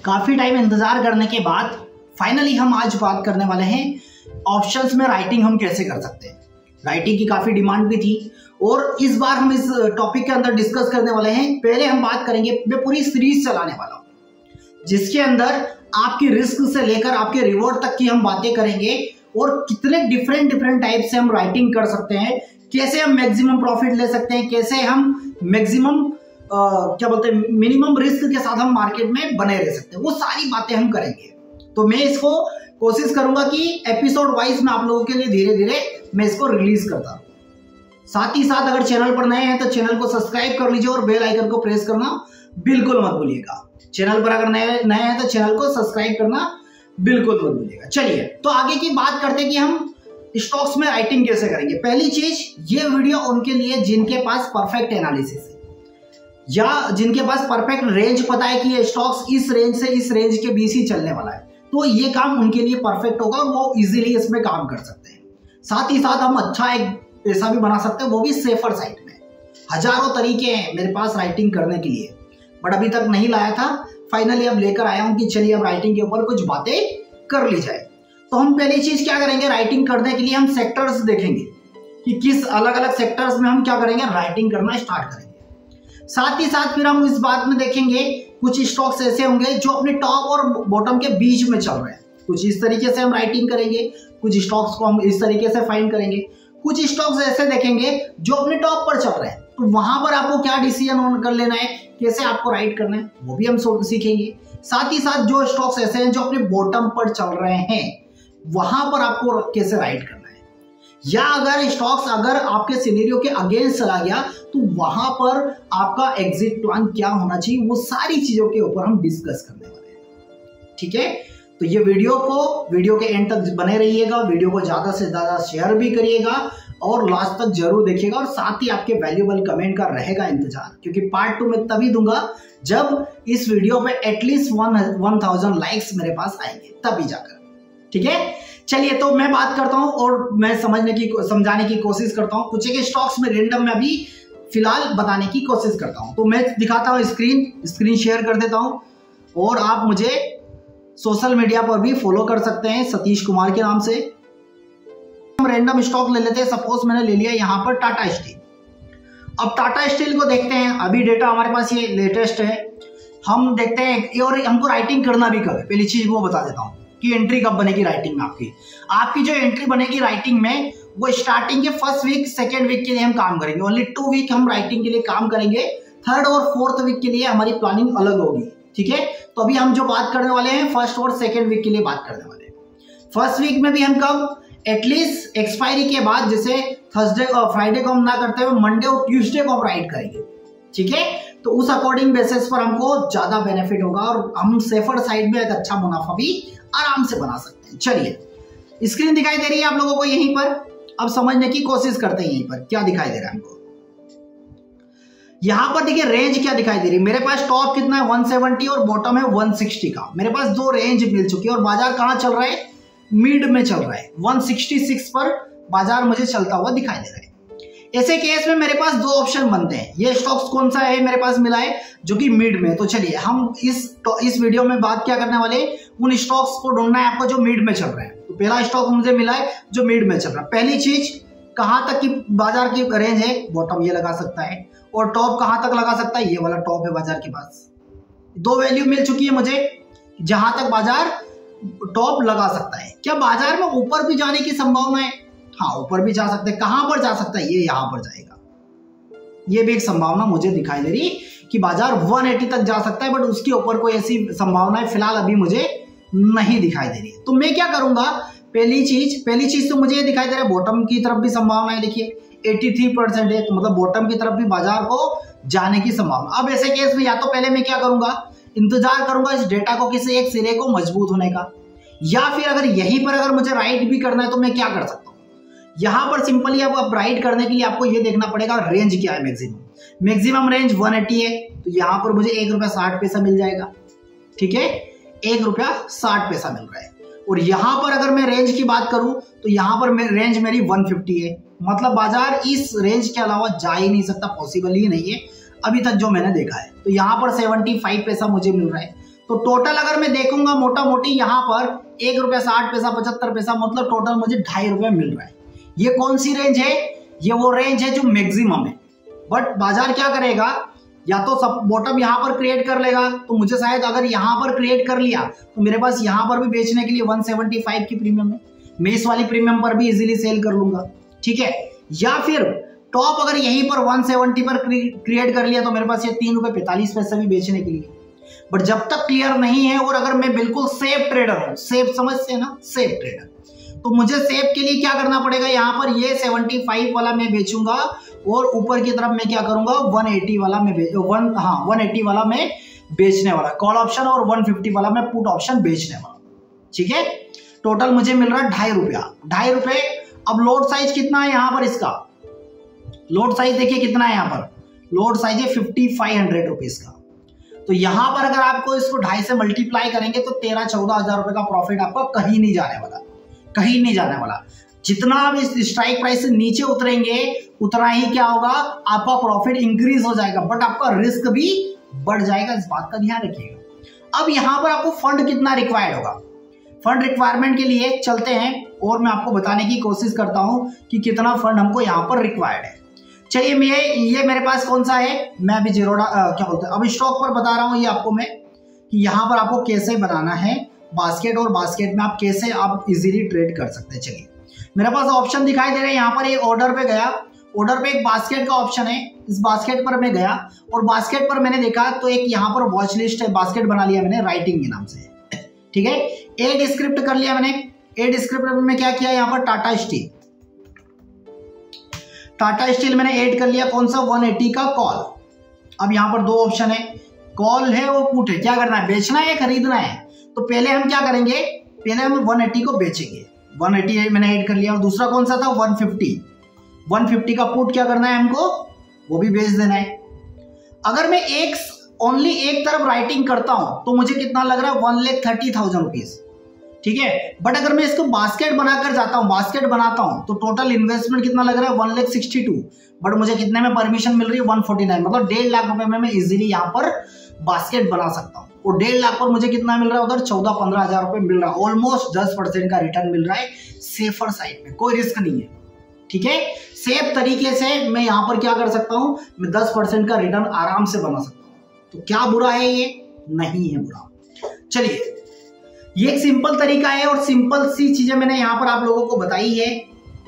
काफी टाइम इंतजार करने के बाद फाइनली हम आज बात करने वाले हैं ऑप्शंस में राइटिंग हम कैसे कर सकते हैं। राइटिंग की काफी डिमांड भी थी और इस बार हम इस टॉपिक के अंदर डिस्कस करने वाले हैं। पहले हम बात करेंगे, मैं पूरी सीरीज चलाने वाला हूं जिसके अंदर आपकी रिस्क से लेकर आपके रिवॉर्ड तक की हम बातें करेंगे और कितने डिफरेंट टाइप से हम राइटिंग कर सकते हैं, कैसे हम मैक्सिमम प्रॉफिट ले सकते हैं, कैसे हम मैक्सिमम क्या बोलते हैं मिनिमम रिस्क के साथ हम मार्केट में बने रह सकते हैं, वो सारी बातें हम करेंगे। तो मैं इसको कोशिश करूंगा कि एपिसोड वाइज में आप लोगों के लिए धीरे धीरे मैं इसको रिलीज करता हूं। साथ ही साथ अगर चैनल पर नए हैं तो चैनल को सब्सक्राइब कर लीजिए और बेल आइकन को प्रेस करना बिल्कुल मत भूलिएगा। चैनल पर अगर नए हैं तो चैनल को सब्सक्राइब करना बिल्कुल मत भूलिएगा। चलिए तो आगे की बात करते हैं कि हम स्टॉक्स में राइटिंग कैसे करेंगे। पहली चीज, ये वीडियो उनके लिए जिनके पास परफेक्ट एनालिसिस है या जिनके पास परफेक्ट रेंज पता है कि ये स्टॉक्स इस रेंज से इस रेंज के बीच ही चलने वाला है, तो ये काम उनके लिए परफेक्ट होगा और वो इजीली इसमें काम कर सकते हैं। साथ ही साथ हम अच्छा एक पैसा भी बना सकते हैं, वो भी सेफर साइड में। हजारों तरीके हैं मेरे पास राइटिंग करने के लिए, बट अभी तक नहीं लाया था। फाइनली अब लेकर आया हूं कि चलिए अब राइटिंग के ऊपर कुछ बातें कर ली जाए। तो हम पहली चीज क्या करेंगे, राइटिंग करने के लिए हम सेक्टर्स देखेंगे कि किस अलग अलग सेक्टर्स में हम क्या करेंगे, राइटिंग करना स्टार्ट करेंगे। साथ ही साथ फिर हम इस बात में देखेंगे कुछ स्टॉक्स ऐसे होंगे जो अपने टॉप और बॉटम के बीच में चल रहे हैं, कुछ इस तरीके से हम राइटिंग करेंगे, कुछ स्टॉक्स को हम इस तरीके से फाइंड करेंगे, कुछ स्टॉक्स ऐसे देखेंगे जो अपने टॉप पर चल रहे हैं, तो वहां पर आपको क्या डिसीजन कर लेना है, कैसे आपको राइट करना है, वो भी हम सीखेंगे। साथ ही साथ जो स्टॉक्स ऐसे हैं जो अपने बॉटम पर चल रहे हैं, वहां पर आपको कैसे राइट करना है, या अगर स्टॉक्स अगर आपके सिनेरियो के अगेंस्ट चला गया तो वहां पर आपका एग्जिट प्लान क्या होना चाहिए, वो सारी चीजों के ऊपर हम डिस्कस करने वाले हैं। ठीक है, तो ये वीडियो के एंड तक बने रहिएगा, वीडियो को ज्यादा से ज्यादा शेयर भी करिएगा और लास्ट तक जरूर देखिएगा और साथ ही आपके वैल्यूएबल कमेंट का रहेगा इंतजार, क्योंकि पार्ट 2 में तभी दूंगा जब इस वीडियो पे एटलीस्ट 1000 लाइक्स मेरे पास आएंगे, तभी जाकर। ठीक है, चलिए तो मैं बात करता हूं और मैं समझाने की कोशिश करता हूं। कुछ एक स्टॉक्स में रेंडम में अभी फिलहाल बताने की कोशिश करता हूं। तो मैं दिखाता हूं, स्क्रीन शेयर कर देता हूं और आप मुझे सोशल मीडिया पर भी फॉलो कर सकते हैं सतीश कुमार के नाम से। हम रेंडम स्टॉक ले लेते हैं। सपोज मैंने ले लिया यहां पर टाटा स्टील। अब टाटा स्टील को देखते हैं, अभी डेटा हमारे पास ये लेटेस्ट है, हम देखते हैं और हमको राइटिंग करना भी कब है। पहली चीज वो बता देता हूं कि एंट्री कब बनेगी राइटिंग में। आपकी जो एंट्री बनेगी राइटिंग में वो स्टार्टिंग के फर्स्ट वीक सेकेंड वीक के लिए हम काम करेंगे। ओनली 2 वीक हम राइटिंग के लिए काम करेंगे, थर्ड और फोर्थ वीक के लिए हमारी प्लानिंग अलग होगी। ठीक है, तो अभी हम जो बात करने वाले हैं फर्स्ट और सेकेंड वीक के लिए बात करने वाले हैं। फर्स्ट वीक में भी हम कब, एटलीस्ट एक्सपायरी के बाद, जैसे थर्सडे और फ्राइडे को हम ना करते हुए मंडे और ट्यूसडे को हम राइट करेंगे। ठीक है, तो उस अकॉर्डिंग बेसिस पर हमको ज्यादा बेनिफिट होगा और हम सेफर साइड में एक अच्छा मुनाफा भी आराम से बना सकते हैं। चलिए, स्क्रीन दिखाई दे रही है आप लोगों को यहीं पर, अब समझने की कोशिश करते हैं यहीं पर क्या दिखाई दे रहा है हमको। यहां पर देखिए रेंज क्या दिखाई दे रही है, मेरे पास टॉप कितना है 170 और बॉटम है 160 का। मेरे पास 2 रेंज मिल चुकी है और बाजार कहां चल रहा है, मिड में चल रहा है। 166 पर बाजार मुझे चलता हुआ दिखाई दे रहा है। ऐसे केस में मेरे पास 2 ऑप्शन बनते हैं। ये स्टॉक्स कौन सा है मेरे पास मिला है जो कि मिड में। तो चलिए हम इस वीडियो में बात क्या करने वाले, उन स्टॉक्स को ढूंढना है आपको जो मिड में चल रहे हैं। तो पहला स्टॉक मुझे मिला है जो मिड में चल रहा है। पहली चीज, कहां तक की बाजार की रेंज है, बॉटम ये लगा सकता है और टॉप कहां तक लगा सकता है, ये वाला टॉप है बाजार के पास। 2 वैल्यू मिल चुकी है मुझे जहां तक बाजार टॉप लगा सकता है। क्या बाजार में ऊपर भी जाने की संभावना है? हाँ, ऊपर भी जा सकते हैं। कहां पर जा सकता है, ये यहां पर जाएगा। ये भी एक संभावना मुझे दिखाई दे रही कि बाजार 180 तक जा सकता है, बट उसके ऊपर कोई ऐसी संभावना है फिलहाल अभी मुझे नहीं दिखाई दे रही है। तो मैं क्या करूंगा, पहली चीज तो मुझे ये दिखाई दे रहा है बॉटम की तरफ भी संभावना है। देखिए 83% है, तो मतलब बॉटम की तरफ भी बाजार को जाने की संभावना। अब ऐसे केस में या तो पहले मैं क्या करूंगा, इंतजार करूंगा इस डेटा को किसी एक सिरे को मजबूत होने का, या फिर अगर यहीं पर अगर मुझे राइट भी करना है तो मैं क्या कर सकता हूं, यहां पर सिंपली अब राइट करने के लिए आपको ये देखना पड़ेगा रेंज क्या है। मैक्सिमम रेंज 180 है, तो यहां पर मुझे ₹1.60 मिल जाएगा। ठीक है, ₹1.60 मिल रहा है। और यहां पर अगर मैं रेंज की बात करूं तो यहां पर रेंज मेरी 150 है, मतलब बाजार इस रेंज के अलावा जा ही नहीं सकता, पॉसिबल ही नहीं है अभी तक जो मैंने देखा है। तो यहां पर 75 पैसा मुझे मिल रहा है। तो टोटल अगर मैं देखूंगा मोटा मोटी यहाँ पर ₹1.60 75 मतलब टोटल मुझे ₹2.5 मिल रहा है। ये कौन सी रेंज है? ये वो रेंज है जो मैक्सिमम है। बट बाजार क्या करेगा, या तो सब बॉटम यहाँ पर क्रिएट कर लेगा, तो मुझे शायद अगर यहाँ पर क्रिएट कर लिया तो मेरे पास यहाँ पर भी बेचने के लिए 175 की प्रीमियम है, मैं इस वाली प्रीमियम पर भी इजीली सेल कर लूंगा, ठीक है। या फिर टॉप अगर यहीं पर 170 पर क्रिएट कर लिया तो मेरे पास ये ₹3.45 भी बेचने के लिए। बट जब तक क्लियर नहीं है और अगर मैं बिल्कुल सेफ ट्रेडर हूं, सेफ समझते हैं ना, सेफ ट्रेडर, तो मुझे सेफ के लिए क्या करना पड़ेगा, यहाँ पर ये 75 वाला मैं बेचूंगा और ऊपर की तरफ मैं क्या करूंगा 180 वाला मैं 180 वाला मैं बेचने वाला कॉल ऑप्शन और 150 वाला मैं पुट ऑप्शन बेचने वाला, ठीक है। टोटल मुझे मिल रहा है ₹2.5। अब लोड साइज कितना है यहाँ पर, इसका लोड साइज देखिए कितना है, यहाँ पर लोड साइज है 5500 रुपीज का। तो यहां पर अगर आपको इसको 2.5 से मल्टीप्लाई करेंगे तो 13-14 हजार रुपए का प्रॉफिट आपका कहीं नहीं जाने वाला, कहीं नहीं जाने वाला। जितना आप इस स्ट्राइक प्राइस से नीचे उतरेंगे उतना ही क्या होगा, आपका प्रॉफिट इंक्रीज हो जाएगा, बट आपका रिस्क भी बढ़ जाएगा, इस बात का ध्यान रखिएगा। अब यहां पर आपको फंड कितना रिक्वायर्ड होगा, फंड रिक्वायरमेंट के लिए चलते हैं और मैं आपको बताने की कोशिश करता हूं कि कितना फंड हमको यहाँ पर रिक्वायर्ड है। चलिए ये मेरे पास कौन सा है, मैं अभी क्या बोलते हैं, अब स्टॉक पर बता रहा हूं ये आपको मैं कि यहाँ पर आपको कैसे बनाना है बास्केट, और बास्केट में आप कैसे आप इजीली ट्रेड कर सकते हैं। चलिए मेरे पास ऑप्शन दिखाई दे रहे हैं, यहाँ पर एक ऑर्डर पे गया, ऑर्डर पे एक बास्केट का ऑप्शन है, इस बास्केट पर मैं गया और बास्केट पर मैंने देखा तो एक यहाँ पर वॉच लिस्ट है, बास्केट बना लिया मैंने राइटिंग के नाम से, ठीक है। एड स्क्रिप्ट कर लिया मैंने, एड स्क्रिप्ट में क्या किया, यहाँ पर टाटा स्टील मैंने ऐड कर लिया, कौन सा 180 का कॉल। अब यहाँ पर दो ऑप्शन है, कॉल है वो पुट है, क्या करना है, बेचना है या खरीदना है। तो पहले हम क्या करेंगे, पहले हम 180 को बेचेंगे, 180 मैंने ऐड कर लिया। और दूसरा कौन सा था 150 का पुट क्या करना है हमको, वो भी बेच देना है। अगर मैं ओनली एक तरफ राइटिंग करता हूं तो मुझे कितना लग रहा है 1,30,000 रुपीज, ठीक है। बट अगर मैं इसको बास्केट बनाकर जाता हूं, बास्केट बनाता हूं तो टोटल इन्वेस्टमेंट कितना लग रहा है 1,62,000, बट मुझे कितने में परमिशन मिल रही है 149, मतलब 1.5 लाख रुपए में मैं इजीली यहाँ पर बास्केट बना सकता हूँ। और 1.5 लाख पर मुझे कितना मिल रहा है, उधर 14-15 हजार रुपए मिल रहा है, ऑलमोस्ट 10% का रिटर्न मिल रहा है, सेफर साइड में, कोई रिस्क नहीं है, ठीक है। सेफ तरीके से मैं यहाँ पर क्या कर सकता हूँ, मैं 10% का रिटर्न आराम से बना सकता हूँ। तो क्या बुरा है, ये नहीं है बुरा। चलिए ये एक सिंपल तरीका है और सिंपल सी चीजें मैंने यहाँ पर आप लोगों को बताई है,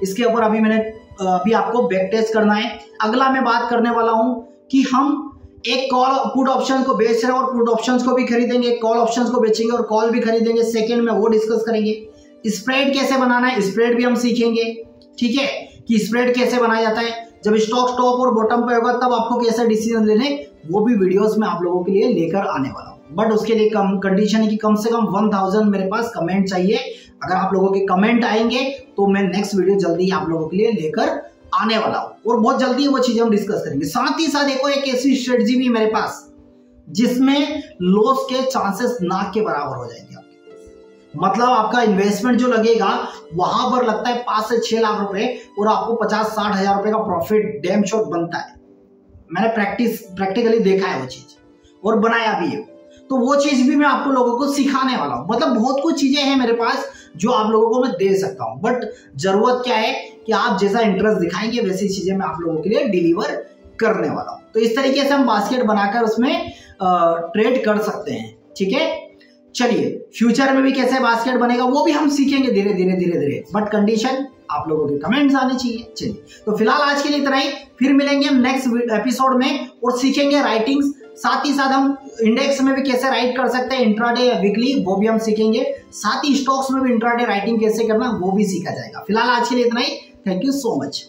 इसके ऊपर अभी आपको बैक टेस्ट करना है। अगला मैं बात करने वाला हूं कि हम एक कॉल पुट ऑप्शन को बेच रहे हैं और पुट ऑप्शंस को भी खरीदेंगे, कॉल ऑप्शंस को बेचेंगे और कॉल भी खरीदेंगे, सेकंड में वो डिस्कस करेंगे। स्प्रेड कैसे बनाना है, स्प्रेड भी हम सीखेंगे, ठीक है, कि स्प्रेड कैसे बनाया जाता है। जब स्टॉक टॉप और बॉटम पे होगा तब आपको कैसे डिसीजन लेने, वो भी वीडियोस में आप लोगों के लिए लेकर आने वाला हूं। बट उसके लिए कंडीशन है कि कम से कम 1000 मेरे पास कमेंट चाहिए। अगर आप लोगों के कमेंट आएंगे तो मैं नेक्स्ट वीडियो जल्दी आप लोगों के लिए लेकर आने वाला हूं और बहुत जल्दी वो चीजें हम डिस्कस करेंगे। साथ ही साथ देखो एक ऐसी स्ट्रेटजी भी मेरे पास जिसमें लॉस के चांसेस ना के बराबर हो जाएंगे आपके, मतलब आपका इन्वेस्टमेंट जो लगेगा वहां पर लगता है 5 से 6 लाख रुपए और आपको 50-60 हजार रुपए का प्रॉफिट डैम शॉट बनता है। मैंने प्रैक्टिकली देखा है वो चीज और बनाया भी है, तो वो चीज भी मैं आपको लोगों को सिखाने वाला हूं। मतलब बहुत कुछ चीजें हैं मेरे पास जो आप लोगों को मैं दे सकता हूं, बट जरूरत क्या है कि आप जैसा इंटरेस्ट दिखाएंगे वैसी चीजें मैं आप लोगों के लिए डिलीवर करने वाला हूं। तो इस तरीके से हम बास्केट बनाकर उसमें ट्रेड कर सकते हैं, ठीक है। चलिए फ्यूचर में भी कैसे बास्केट बनेगा वो भी हम सीखेंगे धीरे धीरे, बट कंडीशन आप लोगों के कमेंट्स आने चाहिए। चलिए तो फिलहाल आज के लिए इतना ही, फिर मिलेंगे हम नेक्स्ट एपिसोड में और सीखेंगे राइटिंग्स। साथ ही साथ हम इंडेक्स में भी कैसे राइट कर सकते हैं इंट्राडे या वीकली, वो भी हम सीखेंगे। साथ ही स्टॉक्स में भी इंट्राडे राइटिंग कैसे करना वो भी सीखा जाएगा। फिलहाल आज के लिए इतना ही, थैंक यू सो मच।